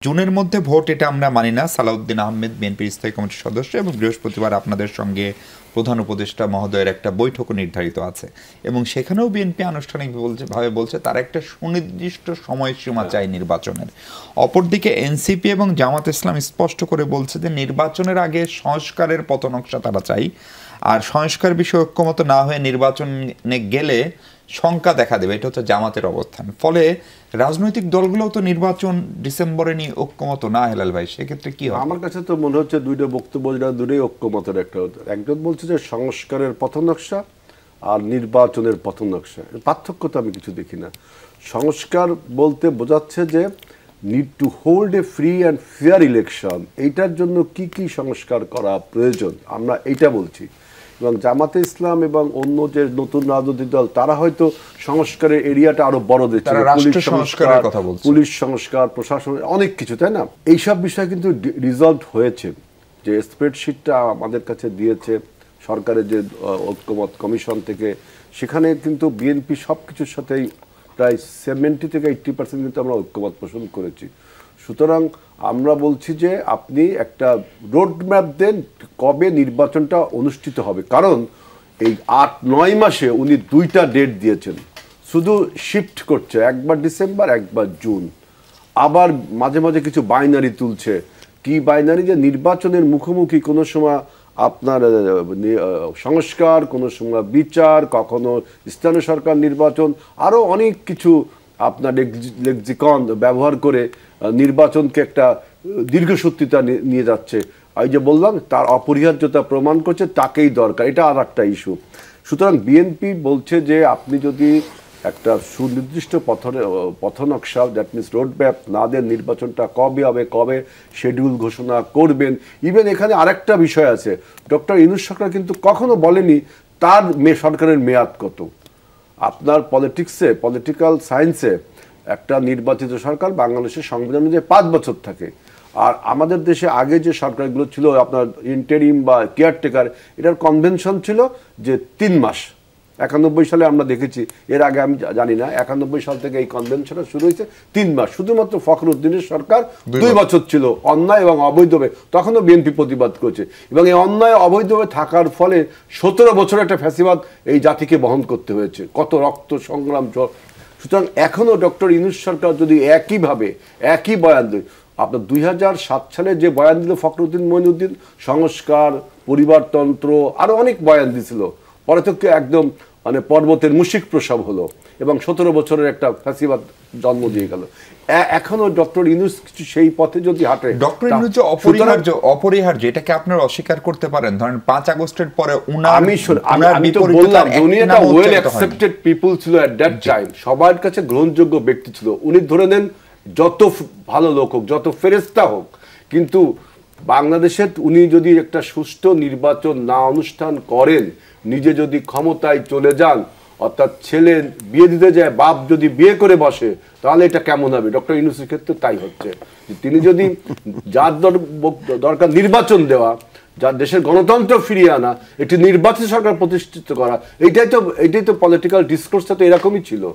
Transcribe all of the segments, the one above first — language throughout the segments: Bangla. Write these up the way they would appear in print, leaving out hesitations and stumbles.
জুনের মধ্যে ভোট এটা আমরা মানি না। সালাউদ্দিন আহমেদ বিএনপির স্থায়ী কমিটির সদস্য এবং বৃহস্পতিবার আপনাদের সঙ্গে প্রধান উপদেষ্টা মহোদয়ের একটা বৈঠকও নির্ধারিত আছে এবং সেখানেও বিএনপি আনুষ্ঠানিকভাবে বলছে তার একটা সুনির্দিষ্ট সময়সীমা চাই নির্বাচনের। অপরদিকে এনসিপি এবং জামাত ইসলাম স্পষ্ট করে বলছে যে নির্বাচনের আগে সংস্কারের পথনকশা তারা চাই, আর সংস্কার বিষয়ে ঐক্যমত না হয়ে নির্বাচনে গেলে শঙ্কা দেখা দেবে, এটা হচ্ছে জামাতের অবস্থান। ফলে রাজনৈতিক দলগুলোও তো নির্বাচন ডিসেম্বরে নিয়ে ঐক্যমত না। হেলাল ভাই, সেক্ষেত্রে কি হয়? আমার কাছে তো মনে হচ্ছে দুইটা বক্তব্য, যেটা দুটোই ঐক্যমতের একটা। একজন বলছে যে সংস্কারের পথনকশা আর নির্বাচনের পথনকশা, পার্থক্য তো আমি কিছু দেখি না। সংস্কার বলতে বোঝাচ্ছে যে need to hold a free and fair election, এইটার জন্য কি কি সংস্কার করা প্রয়োজন আমরা এইটা বলছি। এবং জামাতে ইসলাম এবং অন্য যে নতুন রাজনৈতিক দল তারা হয়তো সংস্কারের এরিয়াটা আরো বড় দিচ্ছে, পুলিশ সংস্কার, প্রশাসন, অনেক কিছু, তাই না? এইসব বিষয় কিন্তু রিজলভ হয়েছে। যে স্প্রেডশিটটা আমাদের কাছে দিয়েছে সরকারের যে ঐক্যমত কমিশন থেকে, সেখানে কিন্তু বিএনপি সব কিছুর সাথেই প্রায় 70 থেকে 80% কিন্তু আমরা ঐক্যমত পোষণ করেছি। সুতরাং আমরা বলছি যে আপনি একটা রোড ম্যাপ দেন কবে নির্বাচনটা অনুষ্ঠিত হবে, কারণ এই 8-9 মাসে উনি দুইটা ডেট দিয়েছেন, শুধু শিফট করছে, একবার ডিসেম্বর একবার জুন, আবার মাঝে মাঝে কিছু বাইনারি তুলছে। কি বাইনারি? যে নির্বাচনের মুখোমুখি কোনো সময় আপনার সংস্কার, কোনো সময় বিচার, কখনো স্থানীয় সরকার নির্বাচন, আরও অনেক কিছু আপনার লেক্সিকন ব্যবহার করে নির্বাচনকে একটা দীর্ঘসূত্রিতা নিয়ে যাচ্ছে। এই যে বললাম তার অপরিহার্যতা প্রমাণ করছে, তাকেই দরকার, এটা আর একটা ইস্যু। সুতরাং বিএনপি বলছে যে আপনি যদি একটা সুনির্দিষ্ট পথনকশা, দ্যাট মিনস রোড ম্যাপ না দেন, নির্বাচনটা কবে হবে, কবে শিডিউল ঘোষণা করবেন। ইভেন এখানে আরেকটা বিষয় আছে, ডক্টর ইউনূস সরকার কিন্তু কখনো বলেনি তার সরকারের মেয়াদ কত। আপনার পলিটিক্সে, পলিটিক্যাল সায়েন্সে একটা নির্বাচিত সরকার বাংলাদেশের সংবিধান অনুযায়ী 5 বছর থাকে। আর আমাদের দেশে আগে যে সরকারগুলো ছিল আপনার ইন্টারিম বা কেয়ারটেকার, এটার কনভেনশন ছিল যে 3 মাস। 91 সালে আমরা দেখেছি, এর আগে আমি জানি না, 91 সাল থেকে এই কনভেনশনটা শুরু হয়েছে 3 মাস। শুধুমাত্র ফখরুদ্দিনের সরকার 2 বছর ছিল অন্যায় এবং অবৈধভাবে, তখনও বিএনপি প্রতিবাদ করেছে। এবং এই অন্যায় অবৈধভাবে থাকার ফলে 17 বছর একটা ফ্যাসিবাদ এই জাতিকে বহন করতে হয়েছে, কত রক্ত সংগ্রাম। সুতরাং এখনও ডক্টর ইউনূস সরকার যদি একইভাবে একই বয়ান দেয়, আপনার 2007 সালে যে বয়ান দিল ফখরুদ্দিন মঈনুদ্দিন, সংস্কার, পরিবারতন্ত্র, আরো অনেক বয়ান দিছিল, পরে তো একদম মানে পর্বতের মুশিক প্রসব হলো এবং 17 বছরের একটা ফ্যাসিবাদ জন্ম দিয়ে গেল। এখনো ডক্টর ইউনূস সেই পথে যদি হাঁটে, ডক্টর ইউনূস যে অপরিহার্য এটাকে আপনারা অস্বীকার করতে পারেন? ধরেন 5 আগস্টের পরে আমি তো বললাম উনি একটা ওয়েল অ্যাকসেপ্টেড পিপল ছিল এট দ্যাট টাইম, সবার কাছে গ্রহণযোগ্য ব্যক্তি ছিল। উনি ধরে নেন যত ভালো লোক হোক, যত ফেরেস্তা হোক, কিন্তু বাংলাদেশে উনি যদি একটা সুষ্ঠু নির্বাচন না অনুষ্ঠান করেন, নিজে যদি ক্ষমতায় চলে যান, অর্থাৎ ছেলে বিয়ে দিতে যায়, বাপ যদি বিয়ে করে বসে, তাহলে এটা কেমন হবে? ডক্টর ইউনূসের ক্ষেত্রে তাই হচ্ছে। তিনি যদি যার দরকার নির্বাচন দেওয়া, যার দেশের গণতন্ত্র ফিরিয়ে আনা, একটি নির্বাচিত সরকার প্রতিষ্ঠিত করা, এইটাই তো পলিটিক্যাল ডিসকোর্সটা তো এরকমই ছিল।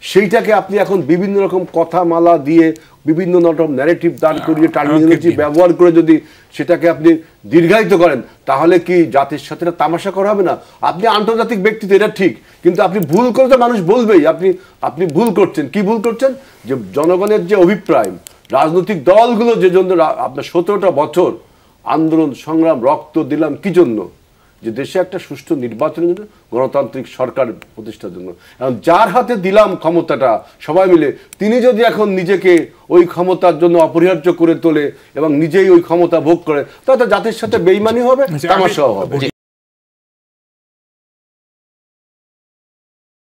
সেইটাকে আপনি এখন বিভিন্ন রকম কথামালা দিয়ে, বিভিন্ন রকম ন্যারেটিভ দাঁড় করিয়ে, টার্মিনোলজি ব্যবহার করে যদি সেটাকে আপনি দীর্ঘায়িত করেন, তাহলে কি জাতির সাথে তামাশা করা হবে না? আপনি আন্তর্জাতিক ব্যক্তিত্ব, এটা ঠিক, কিন্তু আপনি ভুল করে তো মানুষ বলবেই আপনি ভুল করছেন। কি ভুল করছেন? যে জনগণের যে অভিপ্রায়, রাজনৈতিক দলগুলো যে জন্য আপনার 17টা বছর আন্দোলন সংগ্রাম রক্ত দিলাম কি জন্য? যে দেশে একটা সুষ্ঠু নির্বাচনের জন্য, গণতান্ত্রিক সরকার প্রতিষ্ঠার জন্য। এখন যার হাতে দিলাম ক্ষমতাটা সবাই মিলে, তিনি যদি এখন নিজেকে ওই ক্ষমতার জন্য অপরিহার্য করে তোলে এবং নিজেই ওই ক্ষমতা ভোগ করে, তাহলে জাতির সাথে বেইমানি হবে, তামাশাও হবে।